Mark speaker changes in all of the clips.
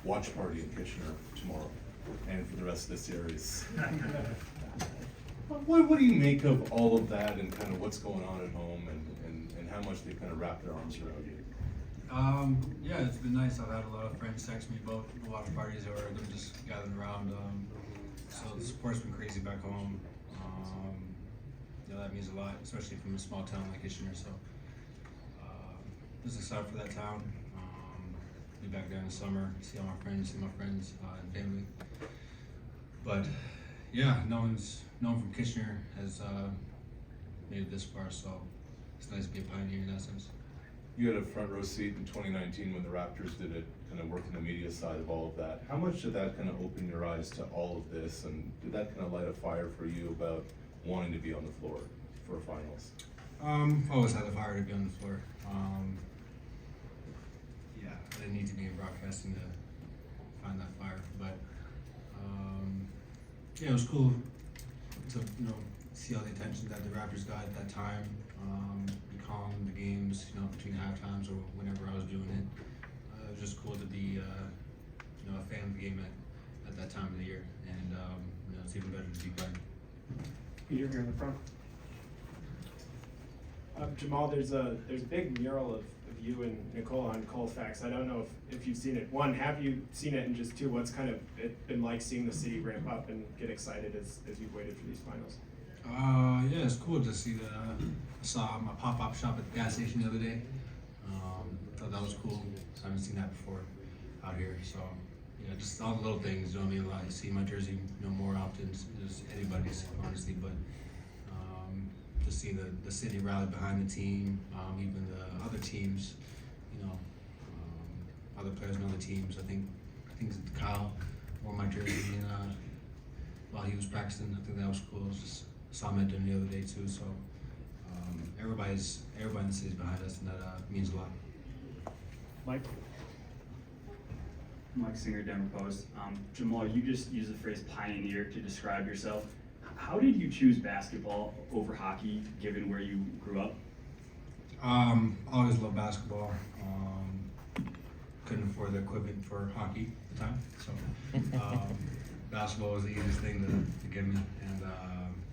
Speaker 1: watch party in Kitchener tomorrow and for the rest of the series. What do you make of all of that and kind of what's going on at home and how much they kind of wrap their arms around you?
Speaker 2: Yeah, it's been nice. I've had a lot of friends text me about the watch parties or them just gathering around. So the support's been crazy back home. That means a lot, especially from a small town like Kitchener. So just excited for that town. Be back there in the summer, see all my friends, and family. But yeah, no one from Kitchener has made it this far, so it's nice to be a pioneer in that sense.
Speaker 1: You had a front row seat in 2019 when the Raptors did it, kind of working the media side of all of that. How much did that kind of open your eyes to all of this, and did that kind of light a fire for you about wanting to be on the floor for finals?
Speaker 2: Always had a fire to be on the floor. Yeah, I didn't need to be in broadcasting to find that fire, but yeah, it was cool to see all the attention that the Raptors got at that time. Be calling the games, between half times or whenever I was doing it. It was just cool to be a fan of the game at that time of the year, and it's even better to be playing.
Speaker 3: Peter here in the front. Jamal, there's a big mural of you and Nikola on Colfax. I don't know if you've seen it. One, have you seen it? And just two, what's kind of it been like seeing the city ramp up and get excited as you've waited for these finals?
Speaker 2: Yeah, it's cool to see I saw my pop-up shop at the gas station the other day. Thought that was cool. I haven't seen that before out here. So yeah, just all the little things, I mean, I see my jersey, more often as anybody's, honestly, but to see the city rally behind the team, even the other teams, other players and other teams. I think Kyle wore my jersey while he was practicing. I think that was cool. Saw him at dinner the other day too. So everybody in the city's behind us, and that means a lot.
Speaker 4: Mike Singer, Denver Post. Jamal, you just used the phrase pioneer to describe yourself. How did you choose basketball over hockey, given where you grew up?
Speaker 2: Always loved basketball. Couldn't afford the equipment for hockey at the time, so basketball was the easiest thing to give me, and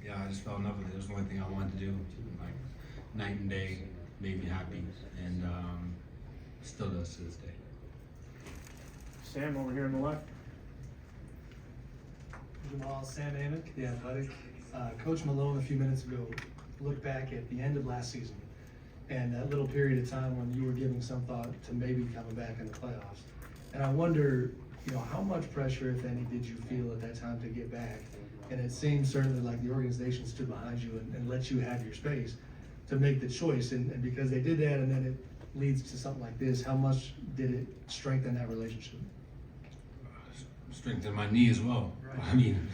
Speaker 2: yeah, I just fell in love with it. It was the only thing I wanted to do, like night and day, made me happy, and still does to this day.
Speaker 3: Sam, over here on the left.
Speaker 5: Jamal, Sam Amick, The Athletic. Coach Malone a few minutes ago looked back at the end of last season and that little period of time when you were giving some thought to maybe coming back in the playoffs. And I wonder, how much pressure, if any, did you feel at that time to get back? And it seems certainly like the organization stood behind you and let you have your space to make the choice. And because they did that and then it leads to something like this, how much did it strengthen that relationship?
Speaker 2: Strengthened my knee as well.
Speaker 5: Right.
Speaker 2: I mean,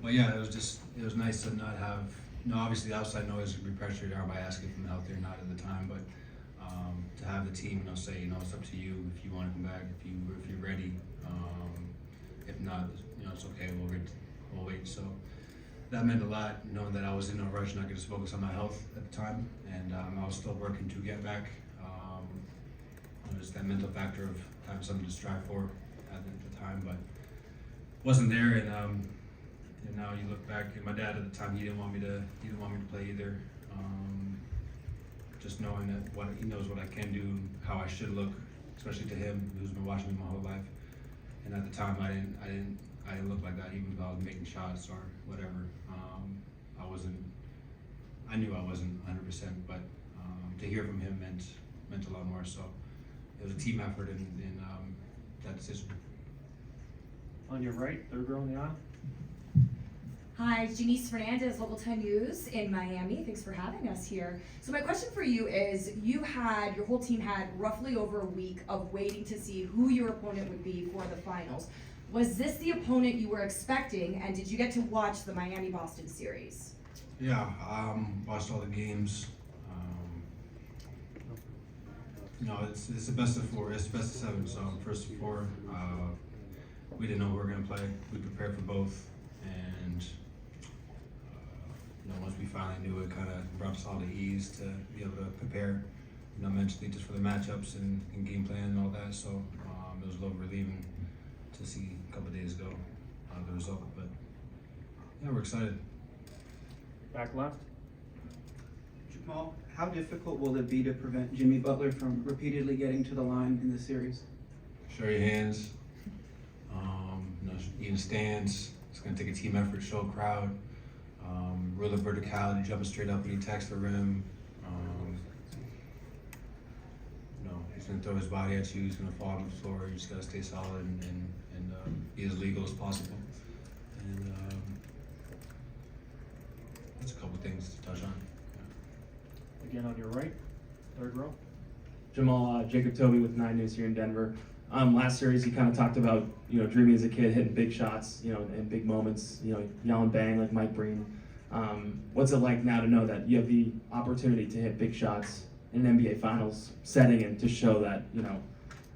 Speaker 2: but yeah, it was nice to not have, obviously the outside noise would be pressured. Everybody asking if I'm healthy or not at the time, but to have the team, say, it's up to you if you want to come back, if you're ready. If not, it's okay. We'll wait. So that meant a lot, knowing that I was in no rush and I could just focus on my health at the time, and I was still working to get back. Just that mental factor of having something to strive for at the time, but wasn't there. And now you look back, and my dad at the time, he didn't want me to play either. Just knowing that he knows what I can do, how I should look, especially to him, who's been watching me my whole life. And at the time, I didn't look like that, even though I was making shots or whatever. I knew I wasn't 100%, but to hear from him meant a lot more. So it was a team effort in that decision.
Speaker 3: On your right, third row in the aisle.
Speaker 6: Hi, Janice Fernandez, Local 10 News in Miami. Thanks for having us here. So my question for you is, your whole team had roughly over a week of waiting to see who your opponent would be for the finals. Was this the opponent you were expecting, and did you get to watch the Miami-Boston series?
Speaker 2: Yeah, watched all the games. It's the best of four. It's the best of seven. So first of four, we didn't know who we were gonna play. We prepared for both, and once we finally knew, it kind of brought us all to ease to be able to prepare, mentally just for the matchups and game plan and all that. So it was a little relieving to see a couple of days ago the result. But yeah, we're excited.
Speaker 3: Back left.
Speaker 7: Jamal, how difficult will it be to prevent Jimmy Butler from repeatedly getting to the line in the series?
Speaker 2: Show your hands. Even stance. It's going to take a team effort, show a crowd. Real verticality, jumping straight up when he attacks the rim. He's going to throw his body at you. He's going to fall on the floor. You just got to stay solid and be as legal as possible. And that's a couple things to touch on.
Speaker 3: Again on your right, third row.
Speaker 8: Jamal, Jacob Toby with 9 News here in Denver. Last series, you kind of talked about, dreaming as a kid, hitting big shots, in big moments, yelling bang like Mike Breen. What's it like now to know that you have the opportunity to hit big shots in an NBA Finals setting and to show that,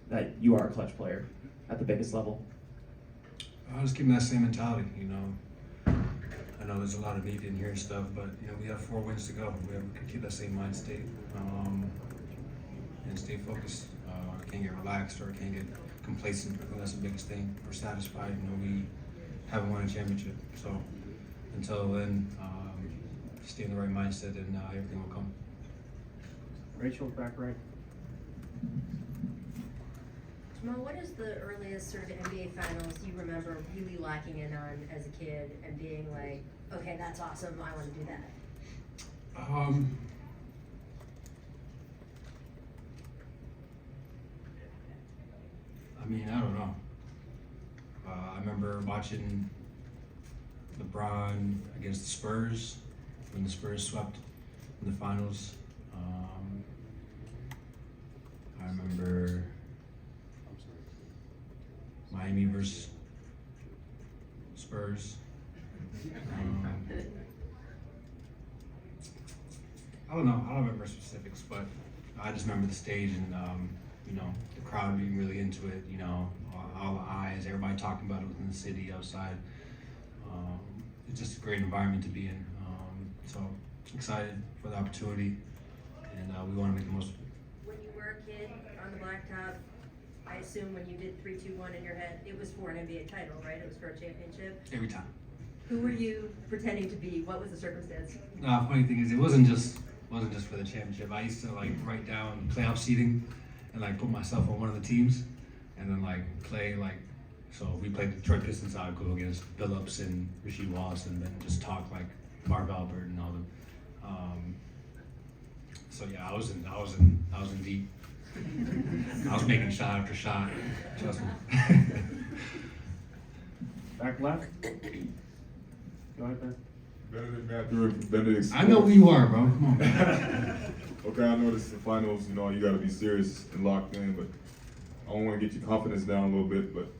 Speaker 8: that you are a clutch player at the biggest level?
Speaker 2: I'll just keep that same mentality, I know there's a lot of need in here and stuff, but, we have 4 wins to go. We can keep that same mind state and stay focused. Can't get relaxed or can't get complacent. I think that's the biggest thing. We're satisfied. We haven't won a championship. So until then, stay in the right mindset and everything will come.
Speaker 3: Rachel, back right.
Speaker 9: Jamal, what is the earliest sort of NBA Finals you remember really locking in on as a kid and being like, okay, that's awesome, I want to do that?
Speaker 2: I don't know. I remember watching LeBron against the Spurs when the Spurs swept in the finals. I remember Miami versus Spurs. I don't know. I don't remember specifics, but I just remember the stage and the crowd being really into it. All the eyes, everybody talking about it within the city, outside. It's just a great environment to be in. So excited for the opportunity, and we want to make the most of it.
Speaker 9: When you were a kid on the blacktop, I assume when you did 3-2-1 in your head, it was for an NBA title, right? It was for a championship.
Speaker 2: Every time.
Speaker 9: Who were you pretending to be? What was the circumstance?
Speaker 2: Funny thing is, it wasn't just for the championship. I used to write down playoff seeding and put myself on one of the teams, and then play So we played the Detroit Pistons. I would go against Billups and Rasheed Wallace, and then just talk like Marv Albert and all them. So yeah, I was in deep. I was making shot after shot. Trust me.
Speaker 3: Back left. Go ahead, Ben.
Speaker 10: Benedict Matthew from Benedict.
Speaker 2: I know who you are, bro. Come on, man.
Speaker 10: Okay, I know this is the finals, you got to be serious and locked in, but I want to get your confidence down a little bit. But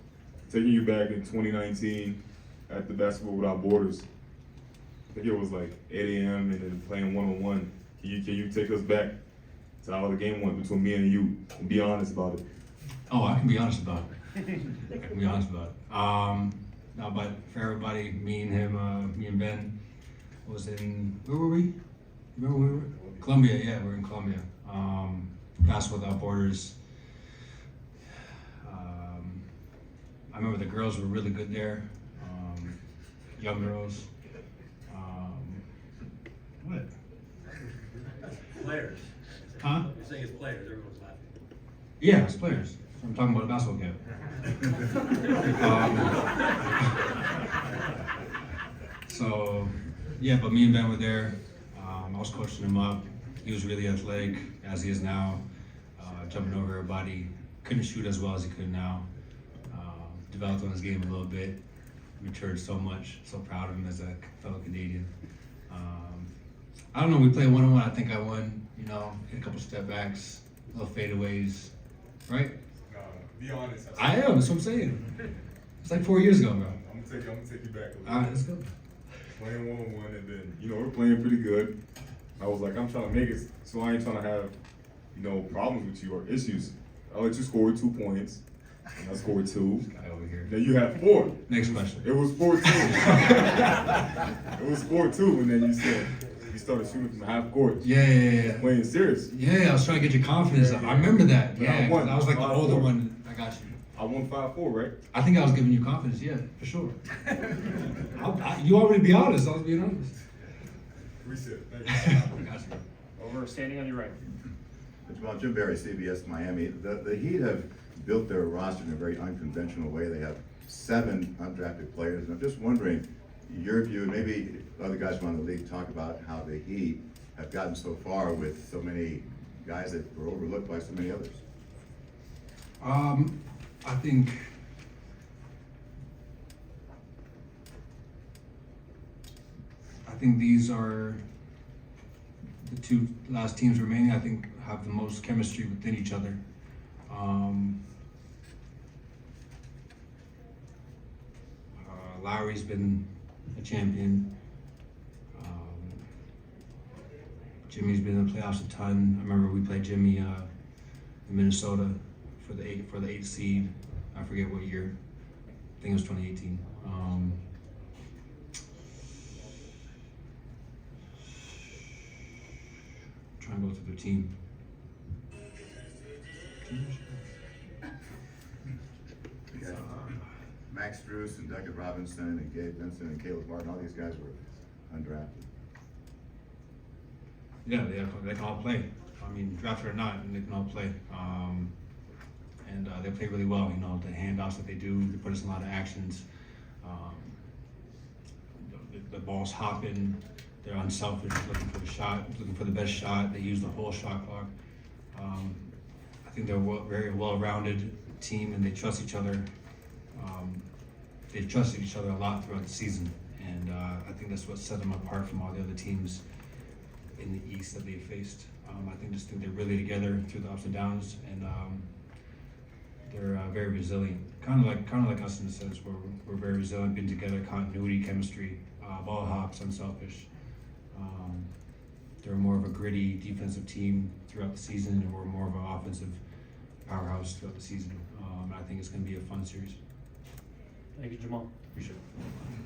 Speaker 10: taking you back in 2019 at the Basketball Without Borders, I think it was 8 a.m. and then playing one-on-one. Can you take us back to how the game went between me and you and be honest about it?
Speaker 2: Oh, I can be honest about it. No, but for everybody, me and Ben was in, where were we? Remember where we were? Columbia, yeah, we're in Columbia. Basketball Without Borders. I remember the girls were really good there. Young girls. What?
Speaker 11: Players.
Speaker 2: Huh?
Speaker 11: You're saying it's players, everyone's laughing.
Speaker 2: Yeah, it's players. I'm talking about a basketball game. So, yeah, but me and Ben were there. I was coaching him up. He was really athletic, as he is now, jumping over everybody. Couldn't shoot as well as he could now. Developed on his game a little bit. Matured so much. So proud of him as a fellow Canadian. I don't know, we played one-on-one. I think I won, hit a couple step backs, little fadeaways, right?
Speaker 10: Be honest.
Speaker 2: I am, that's what I'm saying. It's 4 years ago, bro.
Speaker 10: I'm gonna take you back a little
Speaker 2: All right,
Speaker 10: bit.
Speaker 2: let's go.
Speaker 10: Playing one-on-one, and then, we're playing pretty good. I was like, I'm trying to make it, so I ain't trying to have, problems with you or issues. I let you score 2 points, and I scored 2.
Speaker 2: Guy over here.
Speaker 10: Then you had 4.
Speaker 2: Next question.
Speaker 10: It was 4-2. It was 4-2, and then you started shooting from half court.
Speaker 2: Yeah.
Speaker 10: Playing serious.
Speaker 2: Yeah, I was trying to get your confidence up. I remember that.
Speaker 10: But I
Speaker 2: Yeah,
Speaker 10: won.
Speaker 2: 'cause I was the older
Speaker 10: 5-4.
Speaker 2: one. I got you.
Speaker 10: I won 5-4, right?
Speaker 2: I think I was giving you confidence, yeah, for sure. You already be honest, I was being honest.
Speaker 10: Reset. Thank you.
Speaker 2: Gotcha.
Speaker 3: Over, standing on your right.
Speaker 11: Well, Jim Barry, CBS Miami. The Heat have built their roster in a very unconventional way. They have 7 undrafted players, and I'm just wondering your view, and maybe other guys around the league talk about how the Heat have gotten so far with so many guys that were overlooked by so many others.
Speaker 2: I think these are the 2 last teams remaining. I think have the most chemistry within each other. Lowry's been a champion. Jimmy's been in the playoffs a ton. I remember we played Jimmy in Minnesota for the 8th seed. I forget what year. I think it was 2018. Trying to go through their team.
Speaker 11: You got Max Strus and Duncan Robinson and Gabe Vincent and Caleb Martin. All these guys were undrafted.
Speaker 2: Yeah, they can all play. I mean, drafted or not, they can all play. And they play really well. You know, the handoffs that they do, they put us in a lot of actions. The ball's hopping. They're unselfish, looking for the shot, looking for the best shot. They use the whole shot clock. I think they're a very well-rounded team, and they trust each other. They've trusted each other a lot throughout the season, and I think that's what set them apart from all the other teams in the East that they faced. I think they're really together through the ups and downs, and they're very resilient. Kind of like us in the sense where we're very resilient, been together, continuity, chemistry, ball hops, unselfish. They're more of a gritty defensive team throughout the season, and we're more of an offensive powerhouse throughout the season. I think it's going to be a fun series.
Speaker 3: Thank you, Jamal.
Speaker 2: Appreciate it.